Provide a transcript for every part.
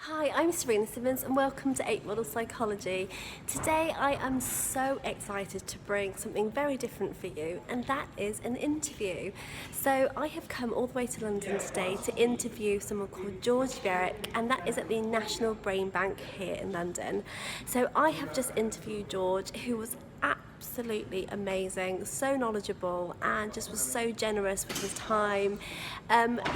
Hi, I'm Serena Simmons and welcome to 8 Model Psychology. Today I am so excited to bring something very different for you, and that is an interview. So I have come all the way to London today to interview someone called Djordje Gveric, and that is at the National Brain Bank here in London. So I have just interviewed George, who was absolutely amazing, so knowledgeable, and just was so generous with his time.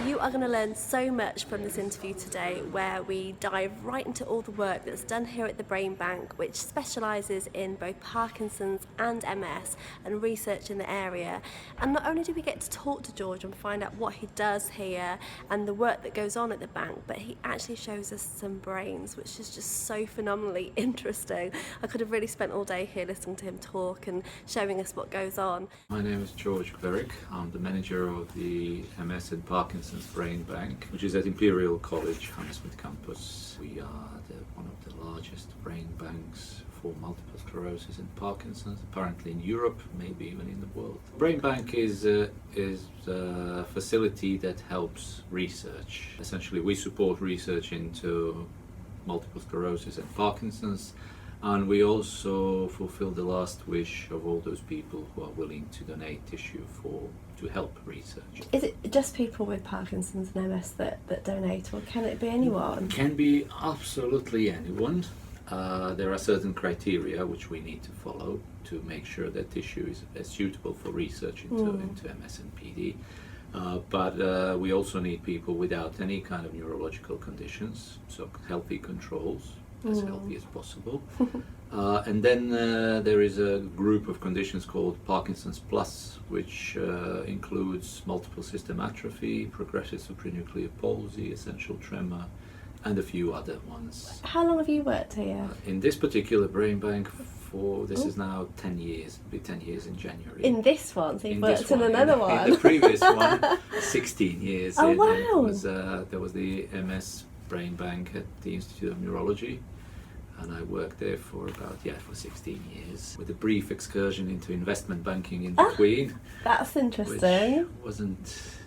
You are going to learn so much from this interview today, where we dive right into all the work that's done here at the Brain Bank, which specialises in both Parkinson's and MS and research in the area. And not only do we get to talk to George and find out what he does here and the work that goes on at the bank, but he actually shows us some brains, which is just so phenomenally interesting. I could have really spent all day here listening to him talk and showing us what goes on. My name is Djordje Gveric. I'm the manager of the MS and Parkinson's Brain Bank, which is at Imperial College Hammersmith campus. We are one of the largest brain banks for multiple sclerosis and Parkinson's, apparently in Europe, maybe even in the world. Brain Bank is a facility that helps research. Essentially, we support research into multiple sclerosis and Parkinson's, and we also fulfill the last wish of all those people who are willing to donate tissue to help research. Is it just people with Parkinson's and MS that donate, or can it be anyone? Can be absolutely anyone. There are certain criteria which we need to follow to make sure that tissue is suitable for research into MS and PD. But we also need people without any kind of neurological conditions, so healthy controls, as healthy as possible. And then there is a group of conditions called Parkinson's Plus, which includes multiple system atrophy, progressive supranuclear palsy, essential tremor, and a few other ones. How long have you worked here? In this particular brain bank, this is now 10 years, it'll be 10 years in January. In this one? So you've worked in another one? In the previous one, 16 years. Oh, wow. There was the MS Brain Bank at the Institute of Neurology, and I worked there for for 16 years, with a brief excursion into investment banking in between. That's interesting. Which wasn't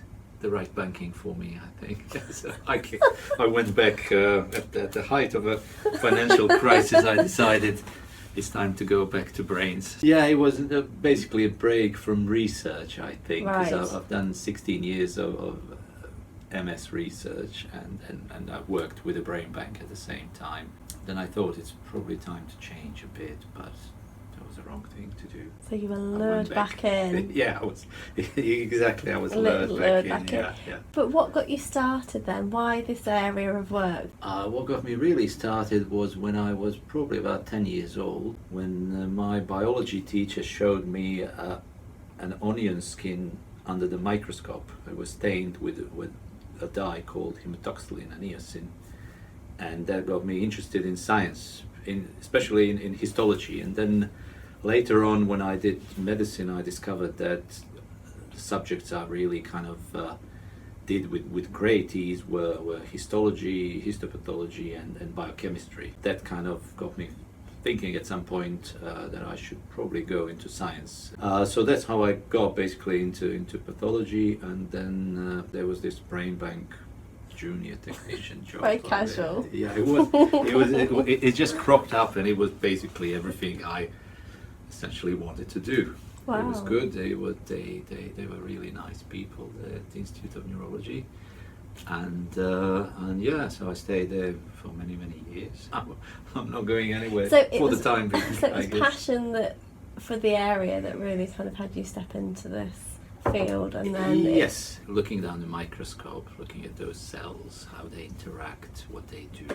the right banking for me, I think. So I went back at the height of a financial crisis. I decided it's time to go back to brains. Yeah, it was basically a break from research, I think, because I've done 16 years of MS research, and I've worked with a brain bank at the same time. Then I thought it's probably time to change a bit, but that was the wrong thing to do. So you were lured back in. Yeah, I was exactly. I was lured back in. Yeah. But what got you started then? Why this area of work? What got me really started was when I was probably about 10 years old, when my biology teacher showed me an onion skin under the microscope. It was stained with a dye called hematoxylin and eosin, and that got me interested in science, especially in histology. And then later on, when I did medicine, I discovered that the subjects I really kind of did with great ease were histology, histopathology, and biochemistry. That kind of got me thinking at some point that I should probably go into science. So that's how I got basically into pathology, and then there was this brain bank junior technician job. Very casual. Yeah, it just cropped up, and it was basically everything I essentially wanted to do. Wow. It was good. They were really nice people at the Institute of Neurology, and yeah, so I stayed there for many years. I'm not going anywhere for the time being. So it was passion for the area that really kind of had you step into this field, and then yes, looking down the microscope, looking at those cells, how they interact, what they do,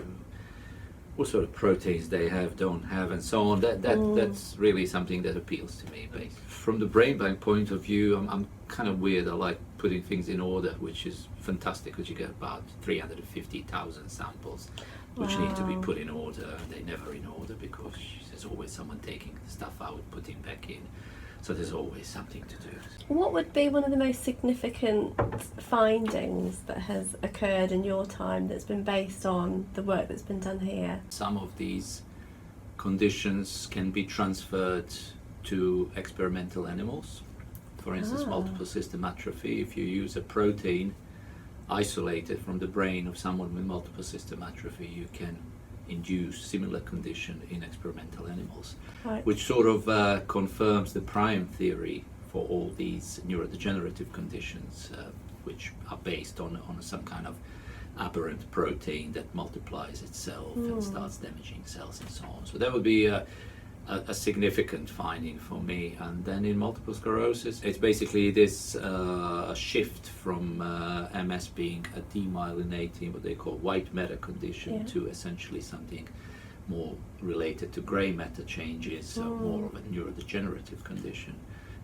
what sort of proteins they have, don't have, and so on. That's really something that appeals to me. But from the brain bank point of view, I'm kind of weird. I like putting things in order, which is fantastic, because you get about 350,000 samples which need to be put in order, and they're never in order because there's always someone taking the stuff out, putting back in. So there's always something to do. What would be one of the most significant findings that has occurred in your time that's been based on the work that's been done here? Some of these conditions can be transferred to experimental animals. For instance, multiple system atrophy. If you use a protein isolated from the brain of someone with multiple system atrophy, you can induce similar condition in experimental animals, Right. which sort of confirms the prime theory for all these neurodegenerative conditions, which are based on some kind of aberrant protein that multiplies itself and starts damaging cells and so on. So that would be a significant finding for me. And then in multiple sclerosis, it's basically this a shift from MS being a demyelinating, what they call white matter condition, to essentially something more related to grey matter changes, more of a neurodegenerative condition,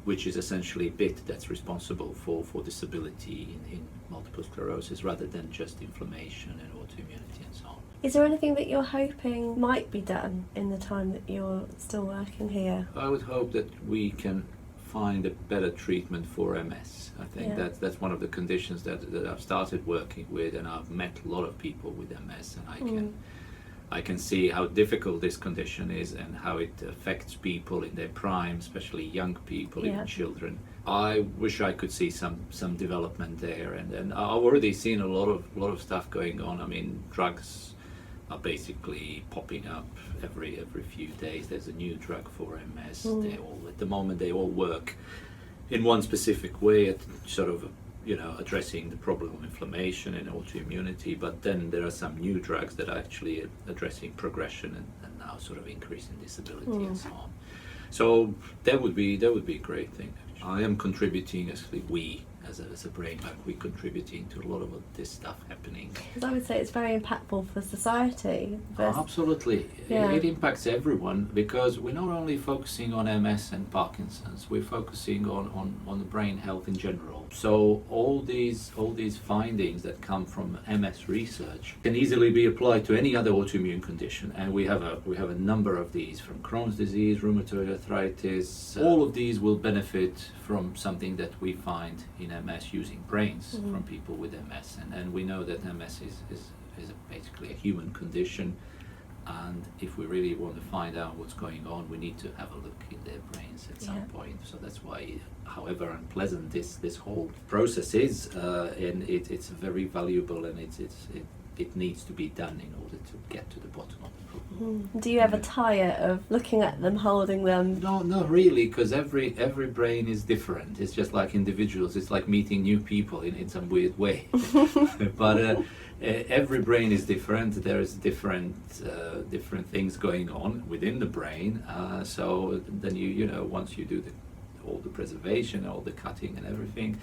which is essentially a bit that's responsible for disability in multiple sclerosis rather than just inflammation and autoimmunity and so on. Is there anything that you're hoping might be done in the time that you're still working here? I would hope that we can find a better treatment for MS. I think that's one of the conditions that I've started working with, and I've met a lot of people with MS, and I can see how difficult this condition is and how it affects people in their prime, especially young people, even children. I wish I could see some development there, and I've already seen a lot of stuff going on. I mean, drugs are basically popping up every few days. There's a new drug for MS. They all, at the moment, they all work in one specific way at sort of, addressing the problem of inflammation and autoimmunity, but then there are some new drugs that are actually addressing progression and now sort of increasing disability and so on. So that would be a great thing. I am contributing, actually we as a brain bank, we're contributing to a lot of this stuff happening. Because I would say it's very impactful for society. Absolutely. Yeah. It impacts everyone, because we're not only focusing on MS and Parkinson's, we're focusing on the brain health in general. So all these findings that come from MS research can easily be applied to any other autoimmune condition, and we have a number of these, from Crohn's disease, rheumatoid arthritis. All of these will benefit from something that we find in MS using brains from people with MS, and we know that MS is basically a human condition, and if we really want to find out what's going on, we need to have a look in their brains at some point. So that's why, however unpleasant this whole process is, and it's very valuable, and it needs to be done in order to get to the bottom of the problem. Do you ever tire of looking at them, holding them? No, not really, because every brain is different. It's just like individuals. It's like meeting new people in some weird way. But every brain is different. There is different things going on within the brain. So then once you do all the preservation, all the cutting and everything,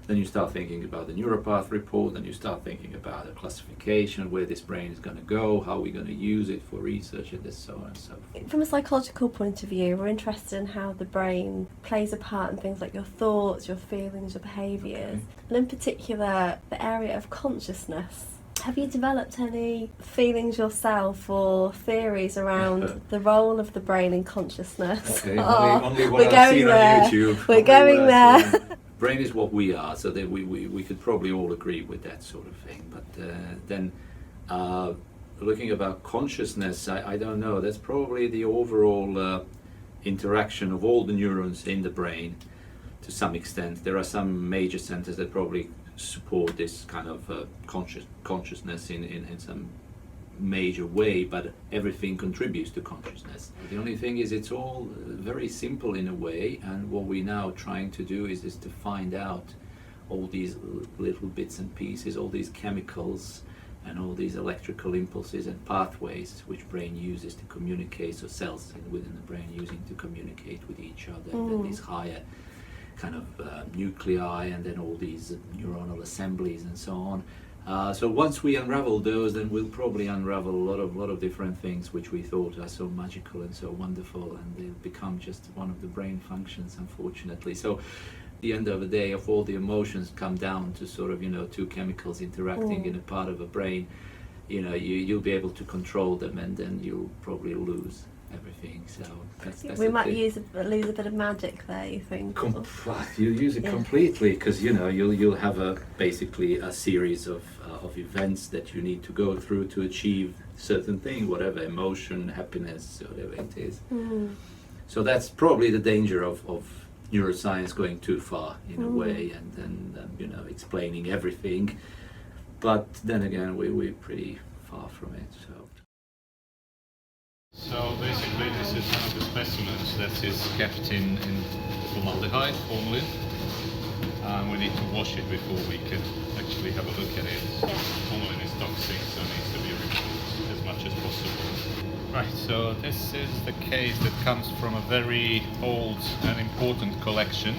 then you start thinking about the neuropath report, and you start thinking about the classification, where this brain is going to go, how we're going to use it for research, and so on and so forth. From a psychological point of view, we're interested in how the brain plays a part in things like your thoughts, your feelings, your behaviours, and in particular the area of consciousness. Have you developed any feelings yourself or theories around the role of the brain in consciousness? Okay, only what I've seen on YouTube. We're going there. Brain is what we are, so that we could probably all agree with that sort of thing. But then looking about consciousness, I don't know. That's probably the overall interaction of all the neurons in the brain to some extent. There are some major centers that probably support this kind of consciousness in some major way, but everything contributes to consciousness. The only thing is, it's all very simple in a way, and what we're now trying to do is to find out all these little bits and pieces, all these chemicals and all these electrical impulses and pathways which brain uses to communicate, so cells within the brain using to communicate with each other, and then these higher kind of nuclei, and then all these neuronal assemblies and so on. So once we unravel those, then we'll probably unravel a lot of different things which we thought are so magical and so wonderful, and they'll become just one of the brain functions, unfortunately. So at the end of the day, if all the emotions come down to sort of two chemicals interacting in a part of a brain, you'll be able to control them, and then you'll probably lose everything. So that's we might lose a bit of magic there, you think? You'll use it completely, because you'll have basically a series of events that you need to go through to achieve certain thing, whatever emotion, happiness, whatever it is. So that's probably the danger of neuroscience going too far in a way, and then explaining everything. but then again, we're pretty far from it. So basically this is one of the specimens that is kept in formaldehyde, formalin. We need to wash it before we can actually have a look at it. Yeah. Formalin is toxic, so it needs to be removed as much as possible. Right, so this is the case that comes from a very old and important collection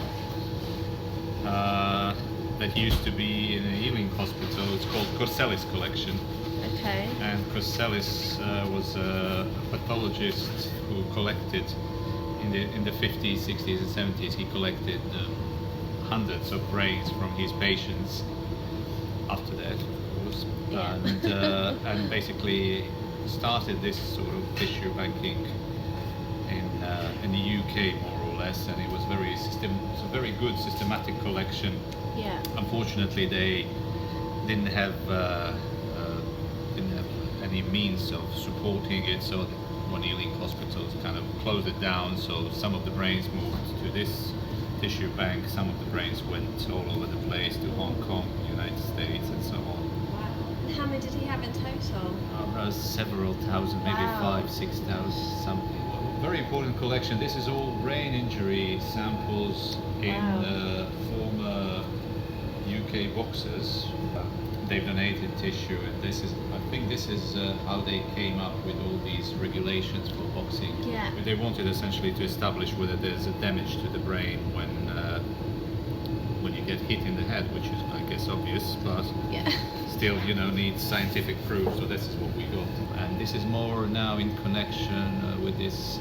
that used to be in a healing hospital. It's called Corsellis collection. Okay. And Corsellis was a pathologist who collected in the 50s, 60s and 70s. He collected hundreds of brains from his patients after that, of course. Yeah. And basically started this sort of tissue banking in the UK more or less, and it was a very good systematic collection. Yeah. Unfortunately, they didn't have any means of supporting it, so one healing hospitals kind of closed it down. So some of the brains moved to this tissue bank, some of the brains went all over the place to Hong Kong, United States, and so on. Wow. And how many did he have in total? Several thousand, maybe Wow. 5,000, 6,000 something. Very important collection. This is all brain injury samples in Wow. former UK boxers. They've donated tissue, and I think this is how they came up with all these regulations for boxing. Yeah. They wanted essentially to establish whether there's a damage to the brain when you get hit in the head, which is, I guess, obvious, but Yeah. still, needs scientific proof. So this is what we got, and this is more now in connection with this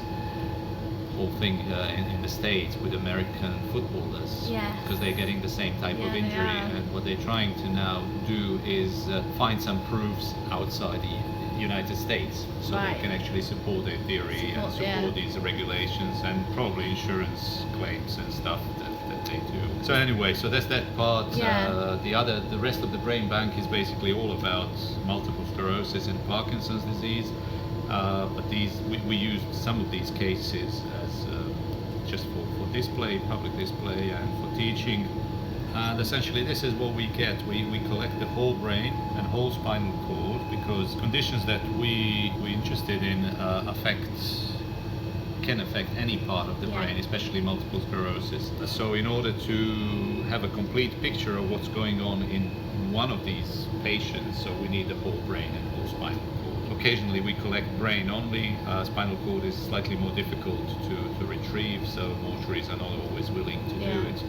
whole thing in the States with American footballers, Yes. because they're getting the same type Yeah, of they injury, are. and what they're trying to now do is find some proofs outside the United States, so Right. they can actually support their theory and Support, support yeah. these regulations and probably insurance claims and stuff that they do. So anyway, so that's that part. Yeah. The rest of the brain bank is basically all about multiple sclerosis and Parkinson's disease. But we used some of these cases as just for display, public display, and for teaching. And essentially, this is what we get. We collect the whole brain and whole spinal cord, because conditions that we're interested in can affect any part of the Yeah. brain, especially multiple sclerosis. So in order to have a complete picture of what's going on in one of these patients, so we need the whole brain and whole spinal cord. Occasionally we collect brain only. Spinal cord is slightly more difficult to retrieve, so mortuaries are not always willing to do Yeah. it.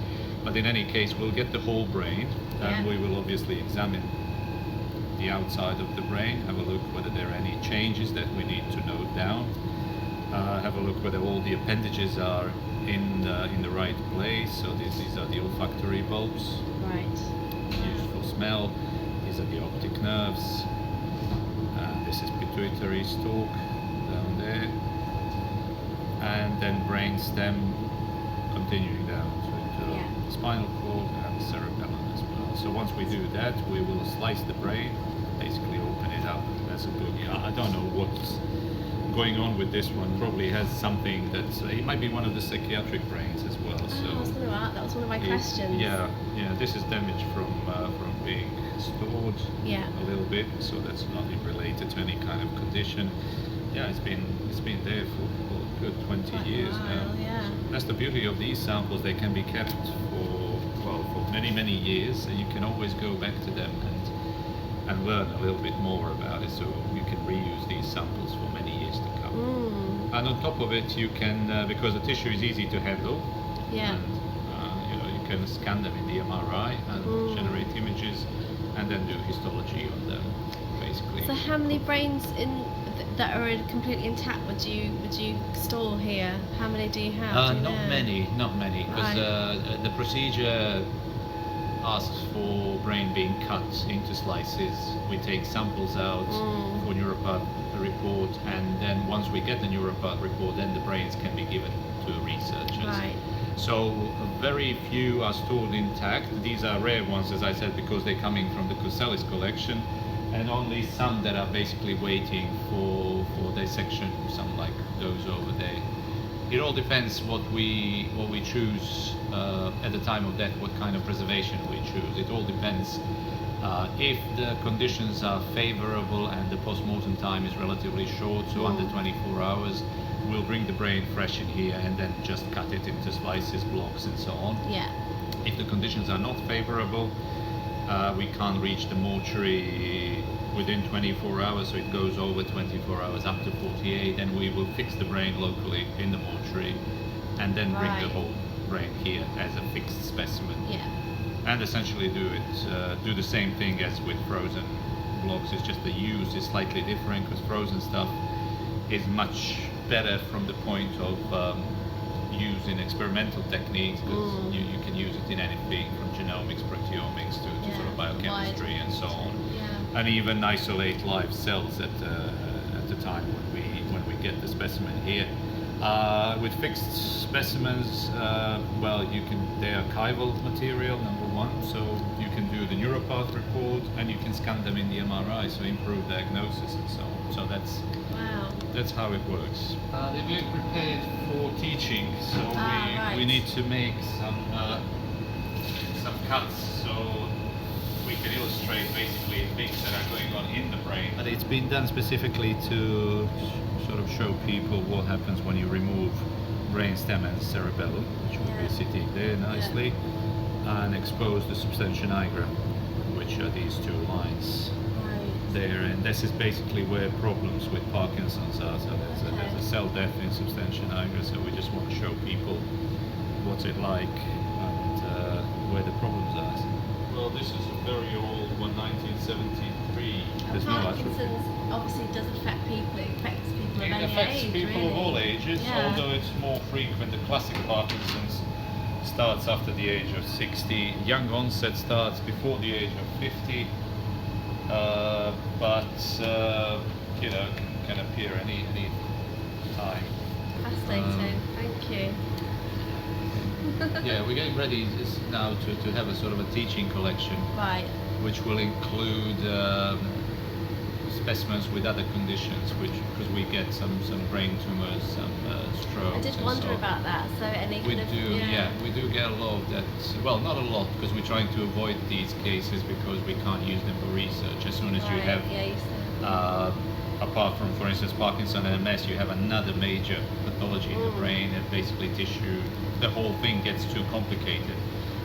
But in any case, we'll get the whole brain, and Yeah. we will obviously examine the outside of the brain, have a look whether there are any changes that we need to note down, have a look whether all the appendages are in the right place. So these are the olfactory bulbs Right. used for smell. These are the optic nerves. This is pituitary stalk down there, and then brain stem continuing down to Yeah. spinal cord and cerebellum as well. So once we do that, we will slice the brain, basically open it up. That's a good. I don't know what's going on with this one. Probably has something that's. It might be one of the psychiatric brains as well. So I was going to ask, that was one of my questions. yeah. This is damage from being stored Yeah. a little bit, so that's not related to any kind of condition. Yeah, it's been there for a good 20 Quite a years while, now. yeah. That's the beauty of these samples. They can be kept for many years, and you can always go back to them and learn a little bit more about it. So you can reuse these samples for many years to come. Mm. And on top of it, you can because the tissue is easy to handle. Yeah. And, you can scan them in the MRI and generate images, and then do histology on them, basically. So how many brains that are completely intact would you store here? How many do you have? Do you know? Not many, because Right. the procedure asks for brain being cut into slices. We take samples out for neuropath report, and then once we get the neuropath report, then the brains can be given to researchers. Right. So very few are stored intact. These are rare ones, as I said, because they're coming from the Corsellis collection, and only some that are basically waiting for dissection, some like those over there. it all depends what we choose at the time of death, what kind of preservation we choose. It all depends. If the conditions are favorable and the post-mortem time is relatively short, so under 24 hours, we'll bring the brain fresh in here and then just cut it into slices, blocks and so on. Yeah. If the conditions are not favorable, we can't reach the mortuary within 24 hours, so it goes over 24 hours up to 48, then we will fix the brain locally in the mortuary and then bring the whole brain here as a fixed specimen. Yeah. And essentially do the same thing as with frozen blocks. It's just the use is slightly different because frozen stuff is much better from the point of using experimental techniques, because you can use it in anything from genomics, proteomics to sort of biochemistry and so on, and even isolate live cells at the time when we get the specimen here. With fixed specimens, well, they're archival material, number one, so you can do the neuropath report and you can scan them in the MRI, so improve diagnosis and so on. So that's how it works. They're being prepared for teaching, so we need to make some cuts so we can illustrate basically things that are going on in the brain. But it's been done specifically to sort of show people what happens when you remove brainstem and cerebellum, which will be sitting there nicely, and expose the substantia nigra, which are these two lines there. And this is basically where problems with Parkinson's are. So there's a cell death in substantia nigra, so we just want to show people what's it like and where the problems are. Well, this is a very old one, 1973. There's no Parkinson's obviously does affect people. It affects people of any age. It affects people really. of all ages, although it's more frequent. The classic Parkinson's starts after the age of 60. Young onset starts before the age of 50, but you know, can appear any time. Fascinating. Thank you. Yeah, we're getting ready now to have a sort of a teaching collection, which will include specimens with other conditions, because we get some brain tumors, some strokes. I did wonder about that. So we do get a lot of that. Well, not a lot, because we're trying to avoid these cases because we can't use them for research. As soon as you have, apart from, for instance, Parkinson and MS, you have another major pathology in the brain and basically tissue. The whole thing gets too complicated,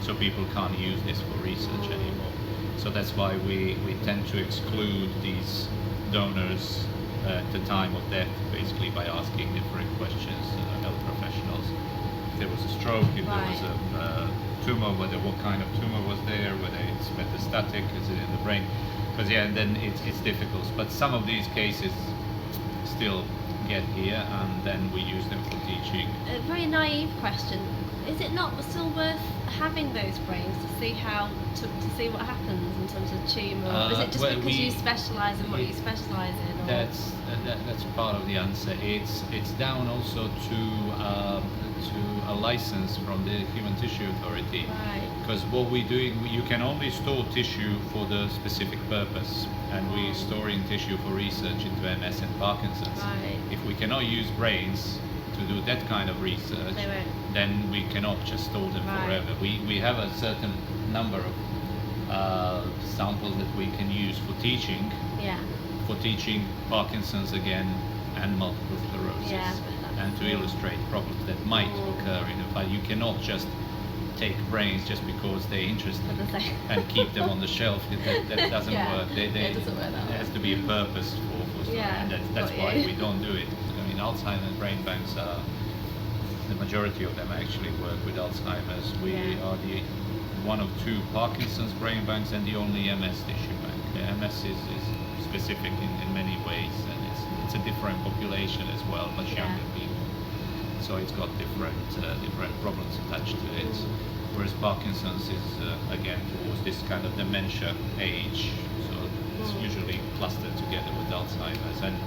so people can't use this for research anymore. So that's why we tend to exclude these donors at the time of death, basically by asking different questions to health professionals. If there was a stroke, if there was a tumor, what kind of tumor was there, whether it's metastatic, is it in the brain? Because and then it's difficult. But some of these cases still get here, and then we use them for teaching. A very naive question. Is it not still worth having those brains to see to see what happens in terms of tumour? Or is it just because you specialise in what you specialise in? Or? That's part of the answer. It's down also to a license from the Human Tissue Authority. Because what we do, you can only store tissue for the specific purpose, and we're storing tissue for research into MS and Parkinson's. If we cannot use brains to do that kind of research, then we cannot just store them forever. We have a certain number of samples that we can use for teaching. For teaching Parkinson's again and multiple sclerosis, and to illustrate problems that might occur in it. But you cannot just take brains just because they're interested and keep them on the shelf. That doesn't work. It doesn't work that way. There has to be a purpose for stuff, and that's why we don't do it. I mean, Alzheimer's brain banks are, the majority of them actually work with Alzheimer's. We are the one of two Parkinson's brain banks and the only MS tissue bank. The MS is specific in many ways, and it's a different population as well, much younger people. So it's got different problems attached to it. Whereas Parkinson's is again towards this kind of dementia age, so it's usually clustered together with Alzheimer's. And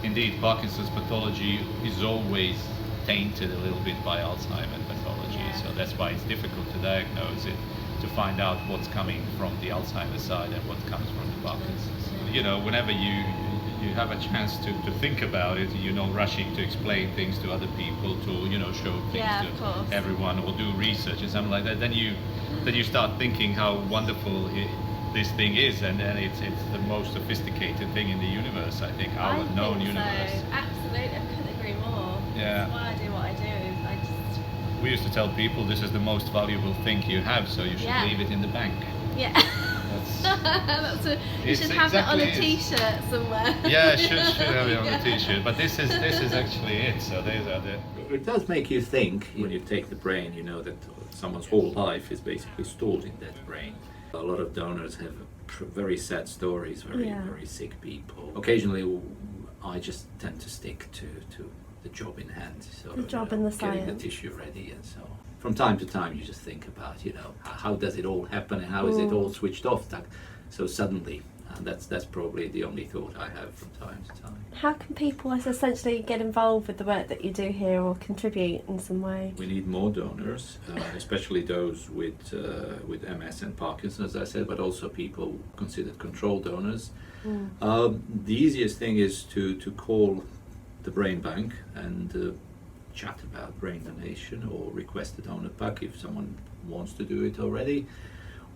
indeed, Parkinson's pathology is always tainted a little bit by Alzheimer's pathology, so that's why it's difficult to diagnose it, to find out what's coming from the Alzheimer's side and what comes from the Parkinson's. You know, whenever you you have a chance to think about it. You're not rushing to explain things to other people, to show things to everyone, or do research and something like that. Then you start thinking how wonderful this thing is, and then it's the most sophisticated thing in the universe. I think our known universe. So. Absolutely, I couldn't agree more. Yeah. That's why I do what I do. We used to tell people this is the most valuable thing you have, so you should leave it in the bank. Yeah. You should have it on a T-shirt somewhere. Yeah, should have it on a T-shirt. But this is actually it. So these are the. It does make you think. When you take the brain, you know that someone's whole life is basically stored in that brain. A lot of donors have very sad stories, very sick people. Occasionally, I just tend to stick to the job in hand, the job and the getting science, the tissue ready, and so on. From time to time, you just think about, how does it all happen, and how is it all switched off so suddenly? And that's probably the only thought I have from time to time. How can people essentially get involved with the work that you do here, or contribute in some way? We need more donors, especially those with MS and Parkinson, as I said, but also people considered control donors. The easiest thing is to call the brain bank and chat about brain donation, or request a donor pack if someone wants to do it already,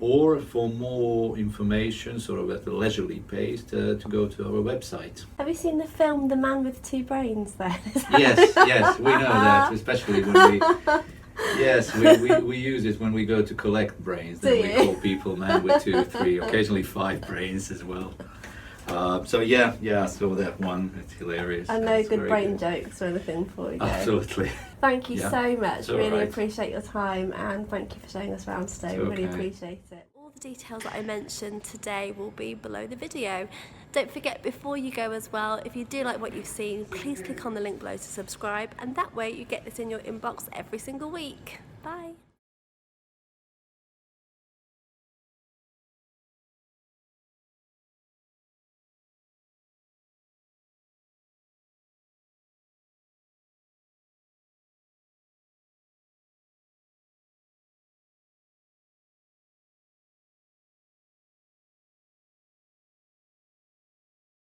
or for more information, sort of at a leisurely pace, to go to our website. Have you seen the film The Man with Two Brains there? Yes, we know that, especially when we use it when we go to collect brains. Then we call people man with 2, 3, occasionally 5 brains as well. So I saw that one. It's hilarious. And no good brain jokes or anything for you. Absolutely. Thank you so much. Really right. appreciate your time, and thank you for showing us around today. We really appreciate it. All the details that I mentioned today will be below the video. Don't forget, before you go as well, if you do like what you've seen, please click on the link below to subscribe, and that way you get this in your inbox every single week. Bye.